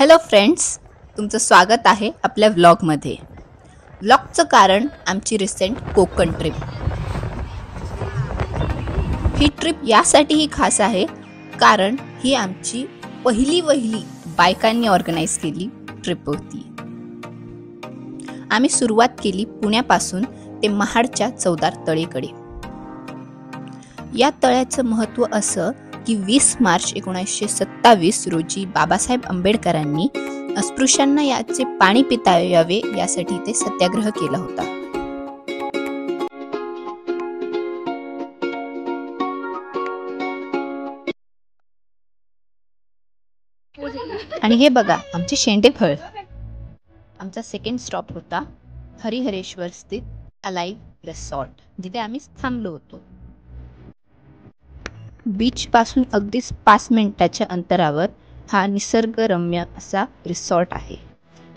Hello friends, तुमचं स्वागत आहे आपल्या व्लॉगमध्ये. व्लॉगचं कारण आमची रिसेंट कोकण ट्रिप. ही ट्रिप यासाठीही खास आहे कारण ही आमची पहिली बायकांनी ऑर्गनाईज केली ट्रिप होती. आम्ही सुरुवात केली पुण्यापासून ते महाडच्या चौदार तळेकडे. या तळ्याचं महत्त्व असं की 20 मार्च 1927 रोजी बाबासाहेब आंबेडकरांनी अस्पृश्यांना याचे पाणी पिता यावे यासाठी ते सत्याग्रह केला होता. आणि हे बघा आमचे शेंडेफळ. आमचा सेकंड स्टॉप होता हरिहरेश्वर स्थित अलाइव्ह रिसॉर्ट, जिथे आम्ही थांबलो होतो. बीच पासून अगदीच 5 मिनिटाच्या अंतरावर हा निसर्गरम्य असा रिसॉर्ट आहे.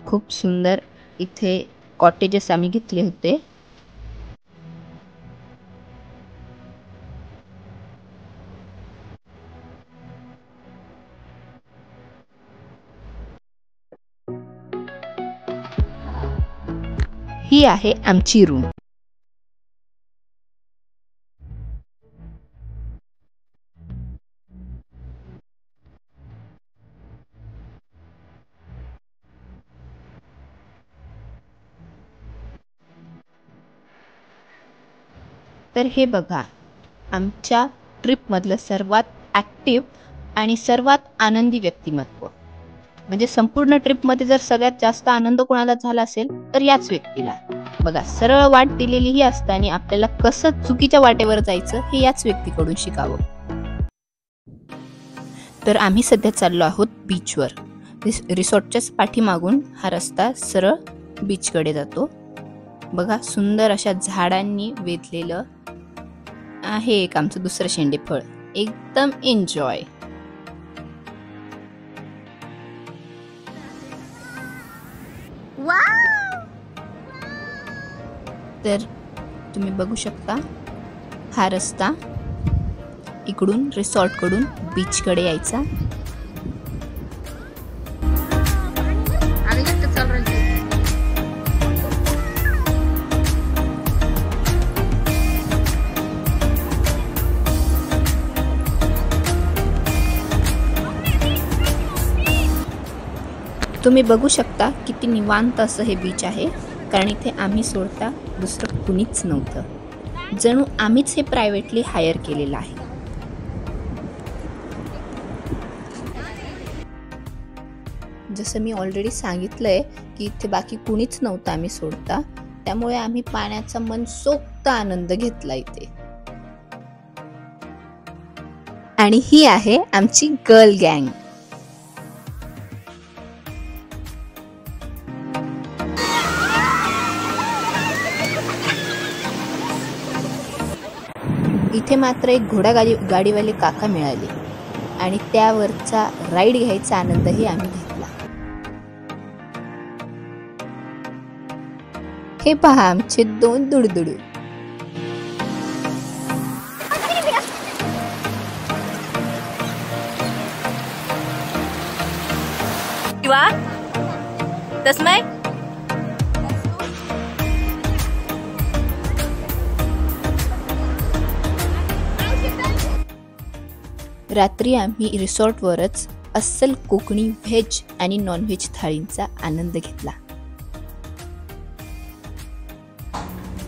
खूप सुंदर इथे कॉटेजेस आम्ही घेतले होते. ही आहे आमची रूम. तर हे बघा आमच्या ट्रिपमधलं सर्वात ॲक्टिव्ह आणि सर्वात आनंदी व्यक्तिमत्व. म्हणजे संपूर्ण ट्रिपमध्ये जर सगळ्यात जास्त आनंद कोणाला झाला असेल तर याच व्यक्तीला. बघा, सरळ वाट दिलेली ही असते आणि आपल्याला कसं चुकीच्या वाटेवर जायचं हे याच व्यक्तीकडून शिकावं. तर आम्ही सध्या चाललो आहोत बीचवर. रिसॉर्टच्याच पाठीमागून हा रस्ता सरळ बीचकडे जातो. बघा, सुंदर अशा झाडांनी वेधलेलं आहे एक आमचं दुसरं शेंडेफळ. एकदम एन्जॉय. तर तुम्ही बघू शकता हा रस्ता इकडून रिसॉर्टकडून बीचकडे यायचा. तुम्ही बघू शकता किती निवांत असं हे बीच आहे, कारण इथे आम्ही सोडता दुसरं कुणीच नव्हतं. जणू आम्हीच हे प्रायव्हेटली हायर केलेलं आहे. जसं मी ऑलरेडी सांगितलंय की इथे बाकी कुणीच नव्हतं आम्ही सोडता, त्यामुळे आम्ही पाण्याचा मनसोक्त आनंद घेतला इथे. आणि ही आहे आमची गर्ल गँग. इथे मात्र एक गाडीवाले काका मिळाले आणि त्यावरचा राईड घ्यायचा आनंदही आम्ही घेतला. हे पहा आमचे 2 दुडदुडू. तस्मै रात्री आम्ही रिसॉर्टवरच अस्सल कोकणी व्हेज आणि नॉनव्हेज थाळींचा आनंद घेतला.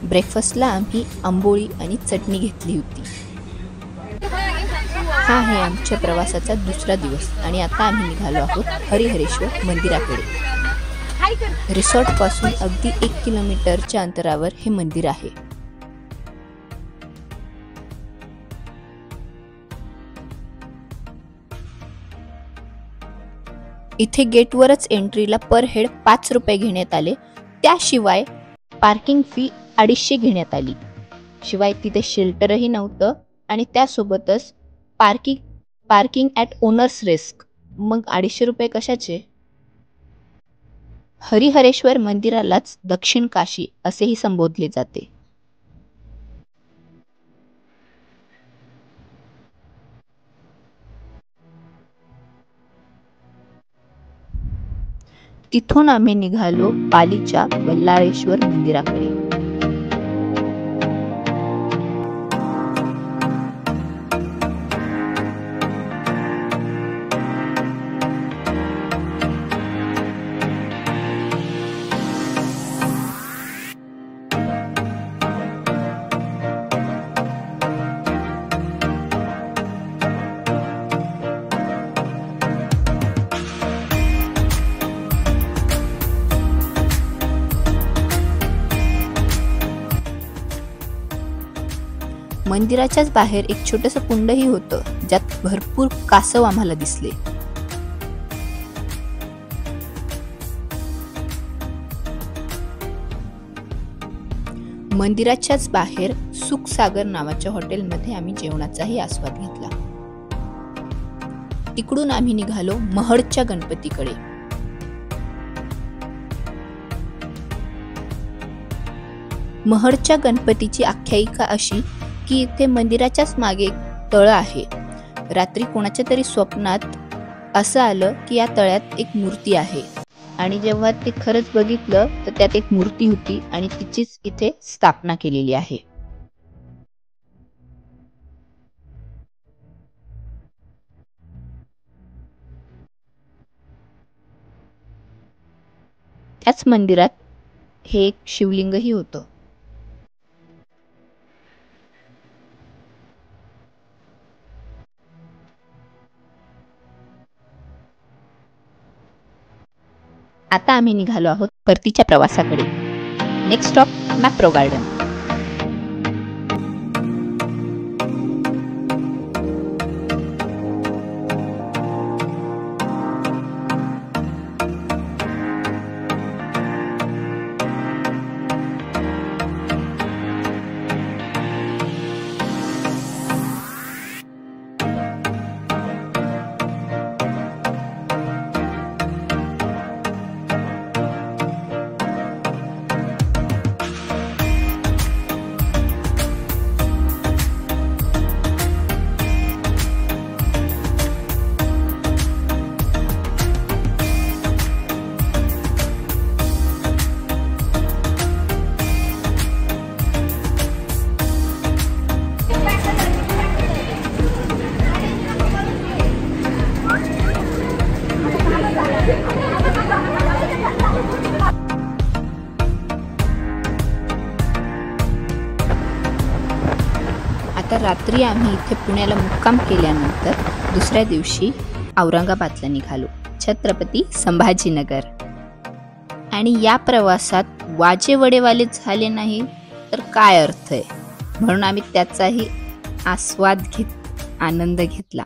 ब्रेकफास्टला आम्ही आंबोळी आणि चटणी घेतली होती. हा आहे आमच्या प्रवासाचा दुसरा दिवस आणि आता आम्ही निघालो आहोत हरिहरेश्वर मंदिराकडे. रिसॉर्टपासून अगदी 1 किलोमीटरच्या अंतरावर हे मंदिर आहे. इथे गेटवरच एंट्रीला पर हेड 5 रुपये घेण्यात आले. त्याशिवाय पार्किंग फी 250 घेण्यात आली. शिवाय तिथे शेल्टरही नव्हतं आणि त्यासोबतच पार्किंग ॲट ओनर्स रिस्क. मग 250 रुपये कशाचे? हरिहरेश्वर मंदिरालाच दक्षिण काशी असेही संबोधले जाते. तिथून आम्ही निघालो पालीच्या बल्लाळेश्वर मंदिराकडे. मंदिराच्याच बाहेर एक छोटंसं कुंडही होतं, ज्यात भरपूर कासव आम्हाला दिसले. मंदिराच्याच बाहेर सुखसागर नावाच्या हॉटेलमध्ये आम्ही जेवणाचाही आस्वाद घेतला. तिकडून आम्ही निघालो महडच्या गणपतीकडे. महडच्या गणपतीची आख्यायिका अशी की इथे मंदिराच्याच मागे एक तळ आहे. रात्री कोणाच्या तरी स्वप्नात असं आलं की या तळ्यात एक मूर्ती आहे, आणि जेव्हा ते खरंच बघितलं तर त्यात एक मूर्ती होती आणि तिचीच इथे स्थापना केलेली आहे. त्याच मंदिरात हे एक शिवलिंगही होतं. आता आम्ही निघालो आहोत परतीच्या प्रवासाकडे. Next stop Mapro garden. आता रात्री आम्ही इथे पुण्याला मुक्काम केल्यानंतर दुसऱ्या दिवशी औरंगाबादला निघालो, छत्रपती संभाजीनगर. आणि या प्रवासात वाजेवडेवाले झाले नाही तर काय अर्थ आहे, म्हणून आम्ही त्याचाही आस्वाद आनंद घेतला.